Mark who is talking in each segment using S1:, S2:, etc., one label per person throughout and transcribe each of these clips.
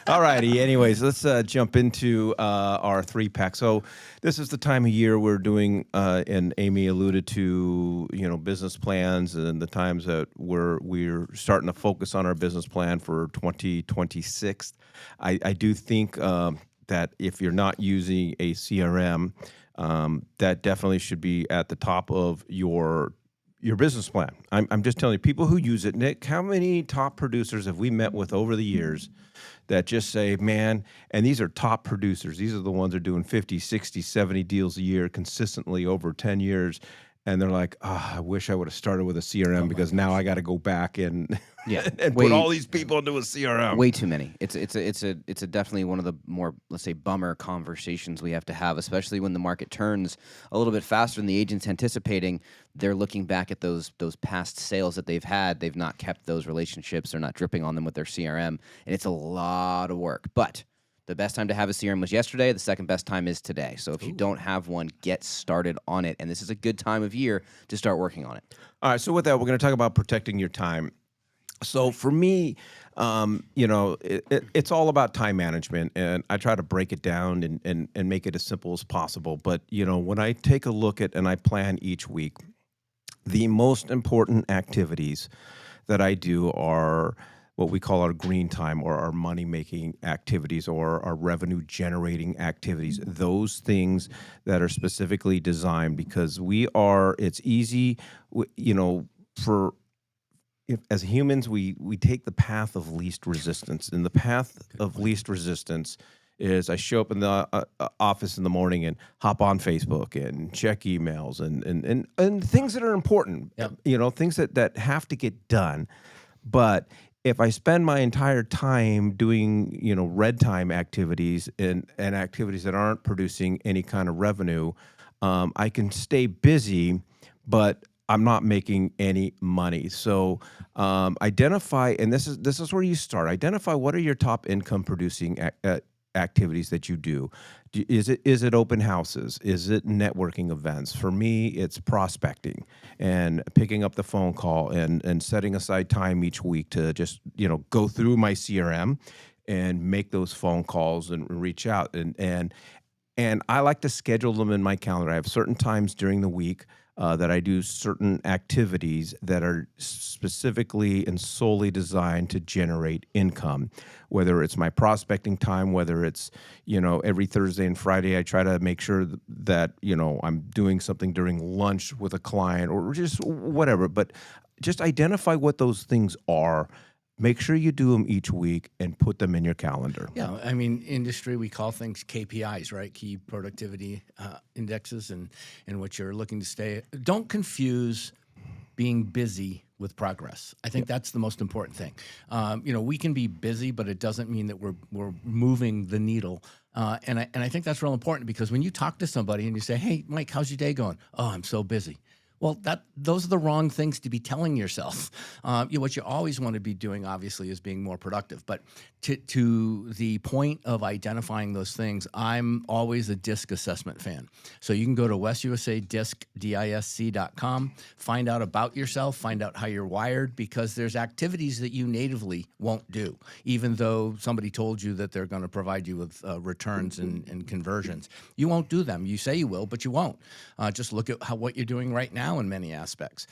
S1: All righty. Anyways, let's jump into our three pack. So this is the time of year we're doing, and Amy alluded to, business plans and the times that we're starting to focus on our business plan for 2026. I do think that if you're not using a CRM, that definitely should be at the top of your business plan. I'm just telling you, people who use it, Nick, how many top producers have we met with over the years that just say, man, and these are top producers. These are the ones that are doing 50, 60, 70 deals a year consistently over 10 years. And they're like, I wish I would have started with a CRM because now I got to go back and
S2: Yeah,
S1: and put all these people into a CRM.
S2: Way too many. It's a definitely one of the more, let's say, bummer conversations we have to have, especially when the market turns a little bit faster than the agent's anticipating. They're looking back at those past sales that they've had. They've not kept those relationships. They're not dripping on them with their CRM, and it's a lot of work. But the best time to have a CRM was yesterday. The second best time is today. So if you don't have one, get started on it. And this is a good time of year to start working on it.
S1: All right. So with that, we're going to talk about protecting your time. So for me, it's all about time management, and I try to break it down and make it as simple as possible. But, when I take a look at and I plan each week, the most important activities that I do are what we call our green time or our money-making activities or our revenue-generating activities, those things that are specifically designed because it's easy, for as humans, we take the path of least resistance. And the path of least resistance is I show up in the office in the morning and hop on Facebook and check emails and things that are important, things that have to get done. But if I spend my entire time doing, red time activities and activities that aren't producing any kind of revenue, I can stay busy, but I'm not making any money. So identify, and this is where you start. Identify what are your top income producing activities that you do. Is it open houses? Is it networking events? For me, it's prospecting and picking up the phone call and setting aside time each week to just go through my CRM and make those phone calls and reach out and I like to schedule them in my calendar. I have certain times during the week that I do certain activities that are specifically and solely designed to generate income, whether it's my prospecting time, whether it's, every Thursday and Friday, I try to make sure that, I'm doing something during lunch with a client or just whatever. But just identify what those things are. Make sure you do them each week and put them in your calendar.
S3: Yeah, I mean, industry, we call things KPIs, right? Key productivity indexes and what you're looking to stay. Don't confuse being busy with progress. I think that's the most important thing. We can be busy, but it doesn't mean that we're moving the needle. And I think that's real important because when you talk to somebody and you say, hey, Mike, how's your day going? Oh, I'm so busy. Well, those are the wrong things to be telling yourself. What you always want to be doing, obviously, is being more productive. But to the point of identifying those things, I'm always a DISC assessment fan. So you can go to WestUSADisc.com, find out about yourself, find out how you're wired, because there's activities that you natively won't do, even though somebody told you that they're going to provide you with returns and conversions. You won't do them. You say you will, but you won't. Just look at what you're doing right now in many aspects.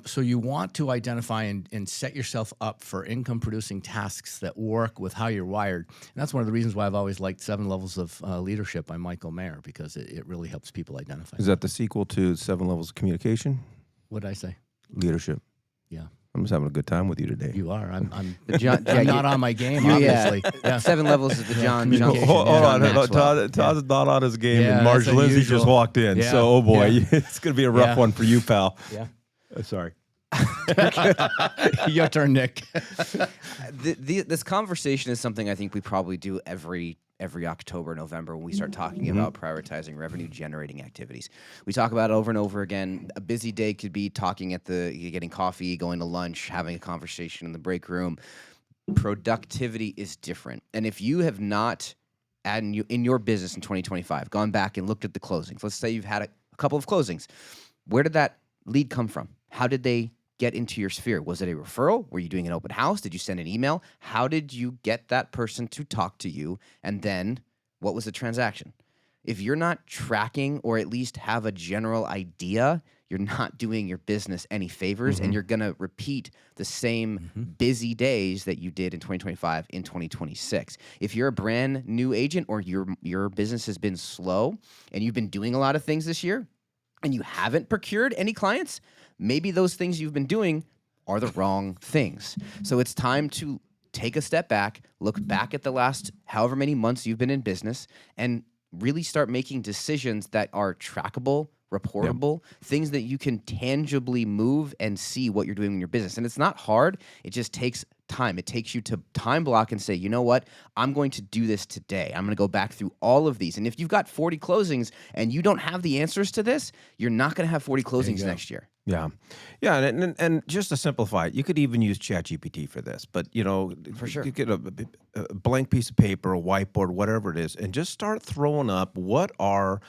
S3: So you want to identify and set yourself up for income-producing tasks that work with how you're wired. And that's one of the reasons why I've always liked 7 Levels of Leadership by Michael Mayer, because it really helps people identify.
S1: Is that the sequel to 7 Levels of Communication?
S3: What did I say?
S1: Leadership.
S3: Yeah.
S1: I'm just having a good time with you today.
S3: You are. I'm not on my game, obviously.
S2: Yeah. 7 Levels of the John.
S1: Hold on. Todd's not on his game, and Marge Lindsay just walked in. Yeah. So, oh boy, it's going to be a rough one for you, pal.
S3: Yeah.
S1: Sorry.
S3: Your turn, Nick.
S2: This conversation is something I think we probably do every October, November when we start talking about prioritizing revenue-generating activities. We talk about it over and over again. A busy day could be talking getting coffee, going to lunch, having a conversation in the break room. Productivity is different. And if you have not, in your business in 2025, gone back and looked at the closings, let's say you've had a couple of closings, where did that lead come from? How did they get into your sphere? Was it a referral? Were you doing an open house? Did you send an email? How did you get that person to talk to you? And then what was the transaction? If you're not tracking or at least have a general idea, you're not doing your business any favors, and
S1: Mhm.
S2: you're going to repeat the same
S3: Mhm.
S2: busy days that you did in 2025 in 2026. If you're a brand new agent or your business has been slow and you've been doing a lot of things this year and you haven't procured any clients, maybe those things you've been doing are the wrong things. So it's time to take a step back, look back at the last however many months you've been in business, and really start making decisions that are trackable,
S1: Yep.
S2: reportable, things that you can tangibly move and see what you're doing in your business. And it's not hard, it just takes time. It takes you to time block and say, you know what? I'm going to do this today. I'm going to go back through all of these. And if you've got 40 closings and you don't have the answers to this, you're not going to have 40
S3: There you
S2: closings
S3: go.
S2: next year.
S1: Yeah. Yeah, and just to simplify it, you could even use ChatGPT for this, but,
S2: For
S1: you
S2: sure.
S1: get a blank piece of paper, a whiteboard, whatever it is, and just start throwing up what are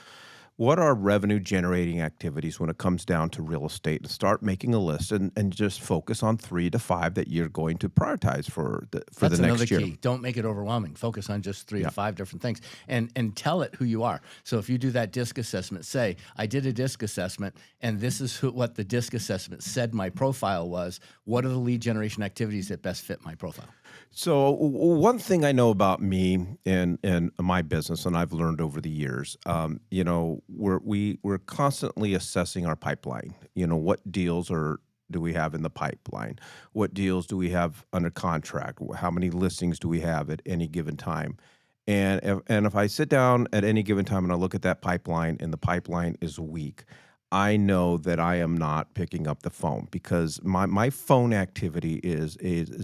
S1: revenue generating activities when it comes down to real estate, and start making a list and just focus on 3 to 5 that you're going to prioritize for the
S3: That's another
S1: next year.
S3: key. Don't make it overwhelming. Focus on just three
S1: Yeah.
S3: to five different things, and tell it who you are. So if you do that disc assessment, say, I did a disc assessment, and this is what the disc assessment said my profile was. What are the lead generation activities that best fit my profile?
S1: So one thing I know about me and my business, and I've learned over the years, we're constantly assessing our pipeline. What deals do we have in the pipeline? What deals do we have under contract? How many listings do we have at any given time? And if I sit down at any given time and I look at that pipeline and the pipeline is weak, I know that I am not picking up the phone, because my phone activity is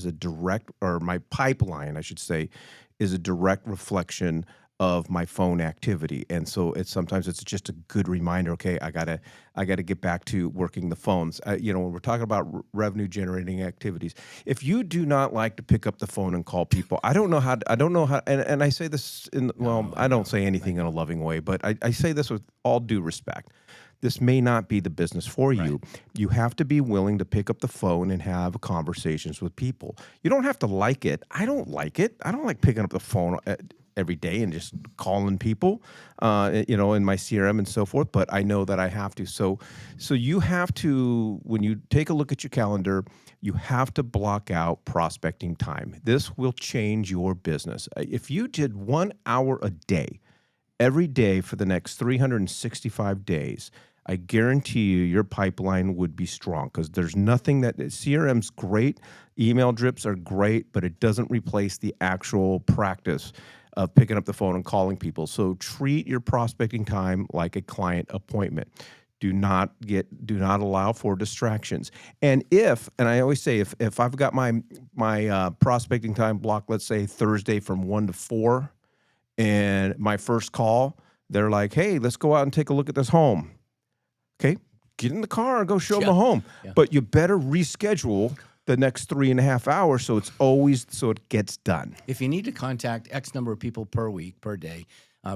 S1: a direct, or my pipeline, I should say, is a direct reflection of my phone activity. And so sometimes it's just a good reminder. Okay, I gotta get back to working the phones. When we're talking about revenue generating activities, if you do not like to pick up the phone and call people, I don't know how, and I say this well,
S3: No, I
S1: I don't
S3: know.
S1: say
S3: I
S1: anything in a
S3: know.
S1: loving way, but I say this with all due respect. This may not be the business for
S3: Right.
S1: you. You have to be willing to pick up the phone and have conversations with people. You don't have to like it. I don't like it. I don't like picking up the phone every day and just calling people, in my CRM and so forth. But I know that I have to. So you have to, when you take a look at your calendar, you have to block out prospecting time. This will change your business. If you did 1 hour a day, every day for the next 365 days, I guarantee you your pipeline would be strong, because there's nothing that CRM's great, email drips are great, but it doesn't replace the actual practice of picking up the phone and calling people. So treat your prospecting time like a client appointment. Do not allow for distractions. And I always say, if I've got my prospecting time blocked, let's say Thursday from 1 to 4, and my first call, they're like, "Hey, let's go out and take a look at this home." Okay, get in the car and go show them
S3: Yeah.
S1: the home.
S3: Yeah.
S1: But you better reschedule the next 3.5 hours so it gets done.
S3: If you need to contact X number of people per week, per day,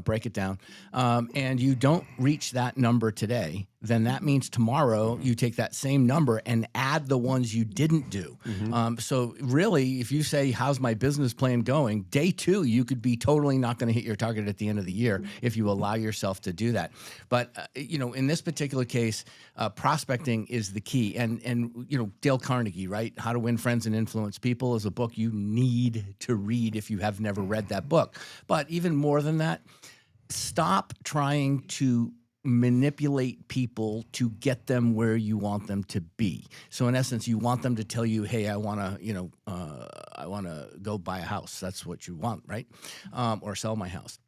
S3: break it down, and you don't reach that number today, then that means tomorrow you take that same number and add the ones you didn't do.
S1: Mhm.
S3: So really, if you say, how's my business plan going? Day two, you could be totally not going to hit your target at the end of the year if you allow yourself to do that. But, in this particular case, prospecting is the key. And Dale Carnegie, right? How to Win Friends and Influence People is a book you need to read if you have never read that book. But even more than that, stop trying to manipulate people to get them where you want them to be. So in essence, you want them to tell you, "Hey, I want to go buy a house." That's what you want, right? Or sell my house.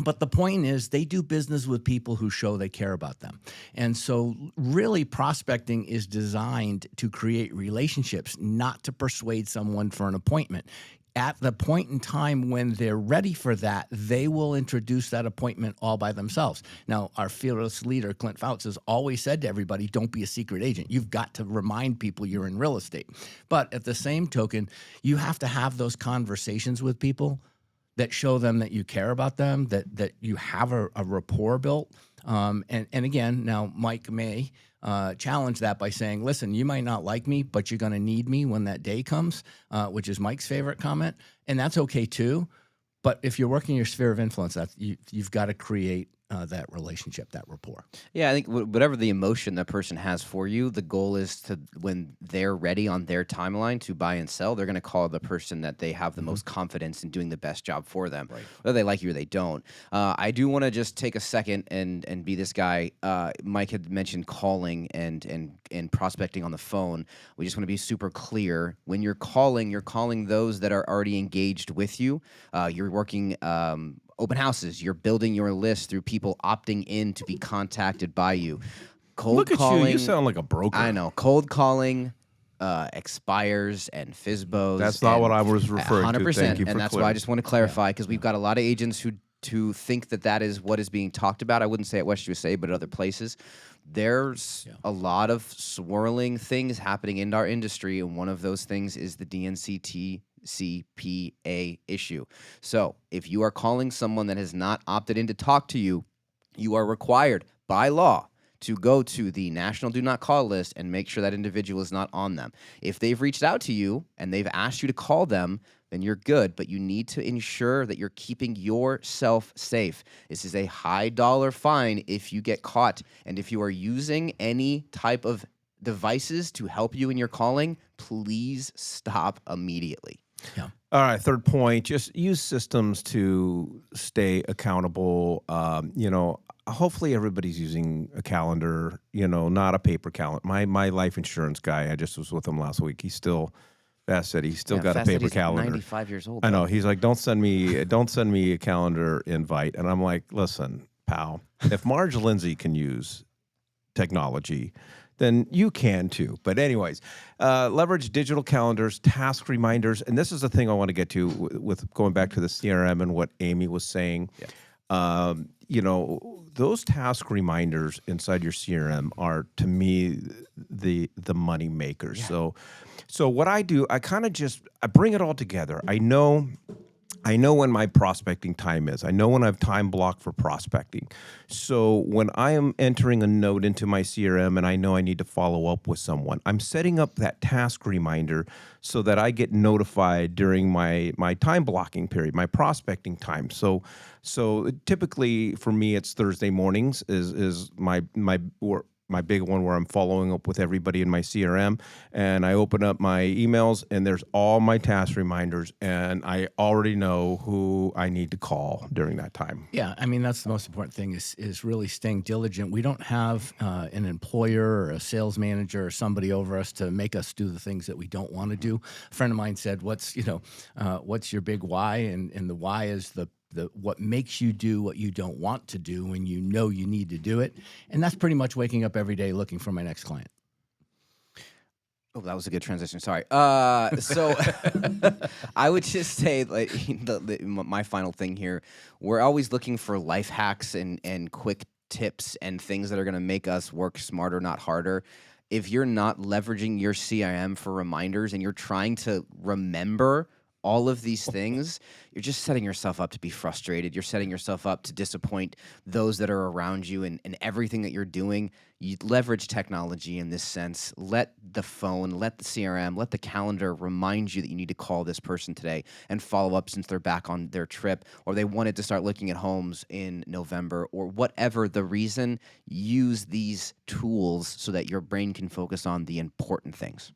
S3: But the point is, they do business with people who show they care about them. And so, really, prospecting is designed to create relationships, not to persuade someone for an appointment. At the point in time when they're ready for that, they will introduce that appointment all by themselves. Now, our fearless leader, Clint Fouts, has always said to everybody, don't be a secret agent. You've got to remind people you're in real estate. But at the same token, you have to have those conversations with people that show them that you care about them, that you have a rapport built. And again, now Mike may challenge that by saying, listen, you might not like me, but you're going to need me when that day comes, which is Mike's favorite comment. And that's okay too. But if you're working your sphere of influence, you've got to create that relationship, that rapport.
S2: Yeah, I think whatever the emotion that person has for you, the goal is to, when they're ready on their timeline to buy and sell, they're going to call the person that they have the most confidence in doing the best job for them,
S3: Right.
S2: whether they like you or they don't. I do want to just take a second and be this guy. Mike had mentioned calling and prospecting on the phone. We just want to be super clear. When you're calling those that are already engaged with you. You're working. Open houses, you're building your list through people opting in to be contacted by you. Cold
S1: Look at
S2: calling,
S1: you sound like a broker.
S2: I know. Cold calling expires and FISBOs.
S1: That's not what
S2: and
S1: I was referring to.
S2: 100%.
S1: Thank you
S2: And
S1: for
S2: that's why I just want to clarify, because we've got a lot of agents who think that is what is being talked about. I wouldn't say at West USA, but at other places. There's a lot of swirling things happening in our industry, and one of those things is the DNCTCPA issue. So if you are calling someone that has not opted in to talk to you, you are required by law to go to the National Do Not Call list and make sure that individual is not on them. If they've reached out to you and they've asked you to call them, then you're good, but you need to ensure that you're keeping yourself safe. This is a high dollar fine if you get caught. And if you are using any type of devices to help you in your calling, please stop immediately.
S3: Yeah.
S1: All right, third point, just use systems to stay accountable. Hopefully everybody's using a calendar, not a paper calendar. My life insurance guy, I just was with him last week. Fast said he's still got a
S2: Fast said
S1: paper
S2: he's
S1: calendar.
S2: 95 years old.
S1: I know.
S2: though.
S1: He's like, don't send me a calendar invite. And I'm like, listen, pal, if Marge Lindsay can use technology, then you can too. But anyways, leverage digital calendars, task reminders, and this is the thing I want to get to with going back to the CRM and what Amy was saying. Those task reminders inside your CRM are, to me, the money makers. So what I do, I bring it all together. I know when my prospecting time is. I know when I have time blocked for prospecting. So when I am entering a note into my CRM and I know I need to follow up with someone, I'm setting up that task reminder so that I get notified during my time blocking period, my prospecting time. So typically for me, it's Thursday mornings is my big one where I'm following up with everybody in my CRM, and I open up my emails and there's all my task reminders, and I already know who I need to call during that time.
S3: Yeah, I mean, that's the most important thing is really staying diligent. We don't have an employer or a sales manager or somebody over us to make us do the things that we don't want to do. A friend of mine said, what's your big why? And the why is the what makes you do what you don't want to do when you know you need to do it. And that's pretty much waking up every day looking for my next client.
S2: Oh, that was a good transition. Sorry. So I would just say, like, my final thing here, we're always looking for life hacks and quick tips and things that are going to make us work smarter, not harder. If you're not leveraging your CRM for reminders and you're trying to remember all of these things, you're just setting yourself up to be frustrated. You're setting yourself up to disappoint those that are around you, and everything that you're doing. You leverage technology in this sense. Let the phone, let the CRM, let the calendar remind you that you need to call this person today and follow up since they're back on their trip, or they wanted to start looking at homes in November, or whatever the reason. Use these tools so that your brain can focus on the important things.